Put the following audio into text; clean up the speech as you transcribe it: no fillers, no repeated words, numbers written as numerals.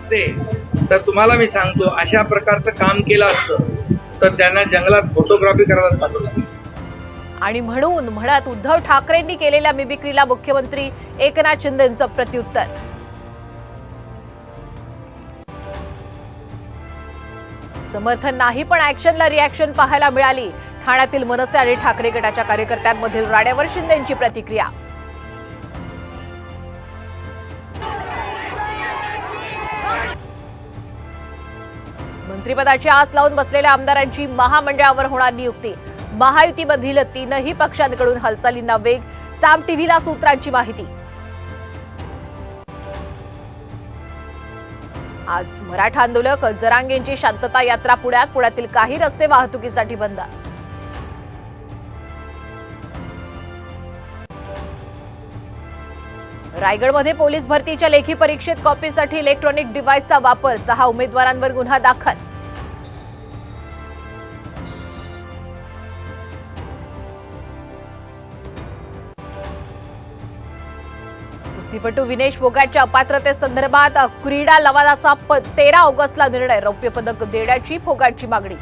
असते तर तुम्हाला मी सांगतो अशा प्रकारचं काम केलं असतं तर त्यांना जंगलात फोटोग्राफी करायला पाठवलं असतं। आणि म्हणत उद्धव ठाकरेंनी केलेल्या मिमिक्रीला मुख्यमंत्री एकनाथ शिंदेंचं प्रत्युत्तर। समर्थन नाही पण ऍक्शनला रिॲक्शन पाहायला मिळाली। ठाण्यातील मनसे आणि ठाकरे गटाच्या कार्यकर्त्यांमधील राड्यावर शिंदेंची प्रतिक्रिया। मंत्रिपदाची आस लावून बसलेल्या आमदारांची महामंडळावर होणार नियुक्ती। महायुतीमधील तीनही पक्षांकडून हालचालींना वेग। साम टीव्हीला सूत्रांची माहिती। आज मराठा आंदोलक जरांगेंची शांतता यात्रा पुण्यातील काही रस्ते वाहतुकीसाठी बंद। रायगडमध्ये पोलीस भरतीच्या लेखी परीक्षेत कॉपीसाठी इलेक्ट्रॉनिक डिव्हाइसचा वापर। 6 उमेदवारांवर गुन्हा दाखल। कुस्तीपटू विनेश फोगाटच्या अपात्रतेसंदर्भात क्रीडा लवादाचा 13 ऑगस्टला निर्णय। रौप्य पदक देण्याची फोगाटची मागणी।